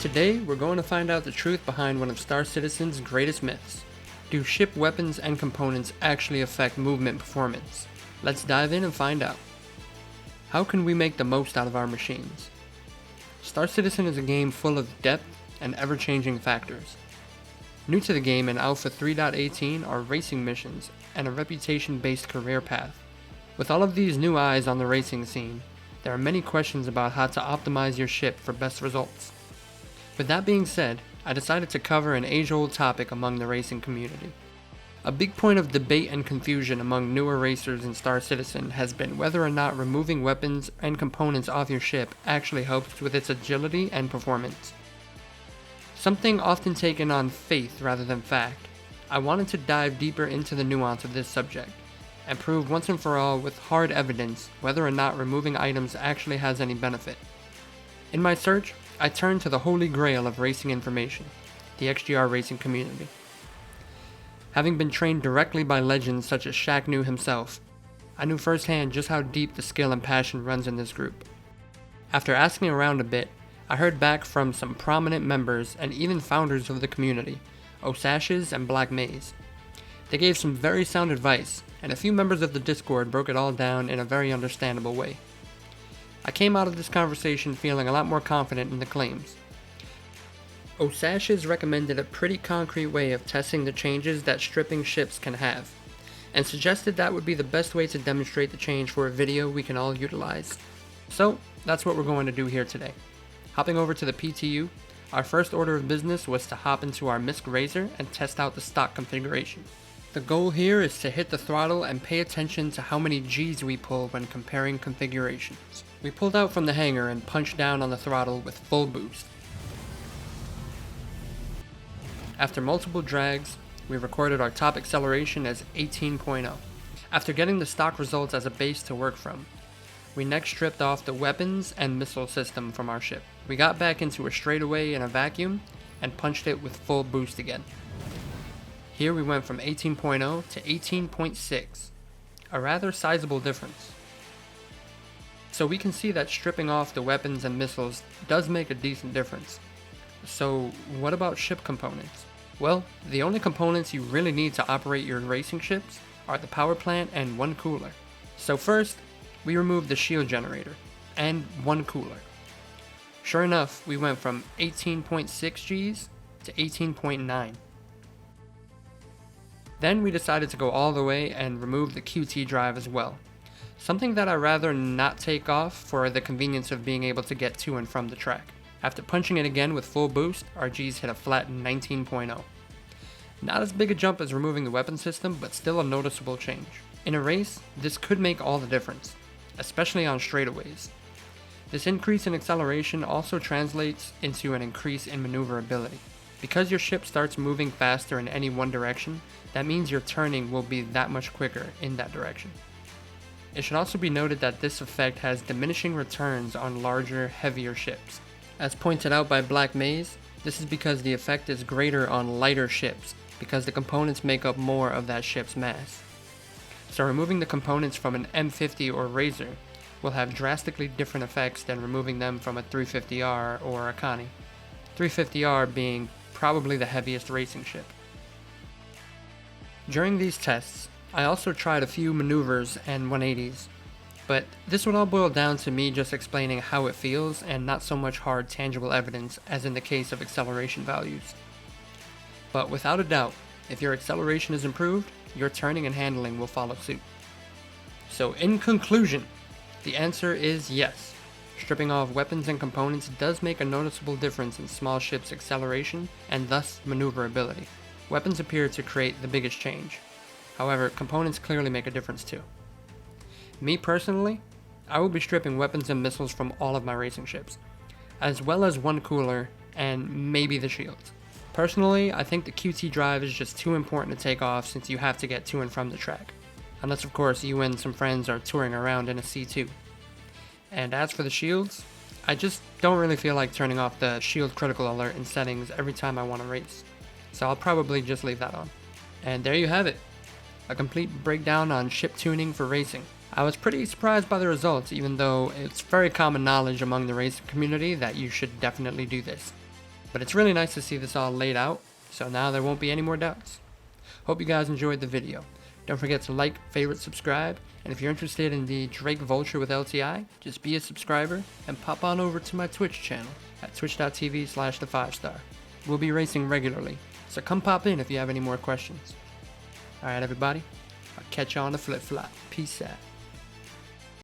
Today, we're going to find out the truth behind one of Star Citizen's greatest myths. Do ship weapons and components actually affect movement performance? Let's dive in and find out. How can we make the most out of our machines? Star Citizen is a game full of depth and ever-changing factors. New to the game in Alpha 3.18 are racing missions and a reputation-based career path. With all of these new eyes on the racing scene, there are many questions about how to optimize your ship for best results. With that being said, I decided to cover an age-old topic among the racing community. A big point of debate and confusion among newer racers in Star Citizen has been whether or not removing weapons and components off your ship actually helps with its agility and performance. Something often taken on faith rather than fact, I wanted to dive deeper into the nuance of this subject, and prove once and for all with hard evidence whether or not removing items actually has any benefit. In my search, I turned to the holy grail of racing information, the XGR racing community. Having been trained directly by legends such as Shaq knew himself, I knew firsthand just how deep the skill and passion runs in this group. After asking around a bit, I heard back from some prominent members and even founders of the community, Osashes and Black Maze. They gave some very sound advice, and a few members of the Discord broke it all down in a very understandable way. I came out of this conversation feeling a lot more confident in the claims. Osashes recommended a pretty concrete way of testing the changes that stripping ships can have, and suggested that would be the best way to demonstrate the change for a video we can all utilize. So, that's what we're going to do here today. Hopping over to the PTU, our first order of business was to hop into our MISC Razor and test out the stock configuration. The goal here is to hit the throttle and pay attention to how many G's we pull when comparing configurations. We pulled out from the hangar and punched down on the throttle with full boost. After multiple drags, we recorded our top acceleration as 18.0. After getting the stock results as a base to work from, we next stripped off the weapons and missile system from our ship. We got back into a straightaway in a vacuum and punched it with full boost again. Here we went from 18.0 to 18.6, a rather sizable difference. So we can see that stripping off the weapons and missiles does make a decent difference. So what about ship components? Well, the only components you really need to operate your racing ships are the power plant and one cooler. So first, we removed the shield generator and one cooler. Sure enough, we went from 18.6 Gs to 18.9. Then we decided to go all the way and remove the QT drive as well. Something that I'd rather not take off for the convenience of being able to get to and from the track. After punching it again with full boost, our Gs hit a flat 19.0. Not as big a jump as removing the weapon system, but still a noticeable change. In a race, this could make all the difference, especially on straightaways. This increase in acceleration also translates into an increase in maneuverability. Because your ship starts moving faster in any one direction, that means your turning will be that much quicker in that direction. It should also be noted that this effect has diminishing returns on larger, heavier ships. As pointed out by Black Maze, this is because the effect is greater on lighter ships, because the components make up more of that ship's mass. So removing the components from an M50 or Razor will have drastically different effects than removing them from a 350R or a Connie. 350R being probably the heaviest racing ship. During these tests, I also tried a few maneuvers and 180s, but this would all boil down to me just explaining how it feels and not so much hard tangible evidence as in the case of acceleration values. But without a doubt, if your acceleration is improved, your turning and handling will follow suit. So in conclusion, the answer is yes. Stripping off weapons and components does make a noticeable difference in small ships' acceleration and thus maneuverability. Weapons appear to create the biggest change. However, components clearly make a difference too. Me personally, I will be stripping weapons and missiles from all of my racing ships, as well as one cooler and maybe the shields. Personally, I think the QT drive is just too important to take off since you have to get to and from the track. Unless of course you and some friends are touring around in a C2. And as for the shields, I just don't really feel like turning off the shield critical alert in settings every time I want to race. So I'll probably just leave that on. And there you have it. A complete breakdown on ship tuning for racing. I was pretty surprised by the results, even though it's very common knowledge among the racing community that you should definitely do this. But it's really nice to see this all laid out, so now there won't be any more doubts. Hope you guys enjoyed the video. Don't forget to like, favorite, subscribe, and if you're interested in the Drake Vulture with LTI, just be a subscriber and pop on over to my Twitch channel at twitch.tv/the5star. We'll be racing regularly, so come pop in if you have any more questions. Alright everybody, I'll catch you on the flip flop. Peace out.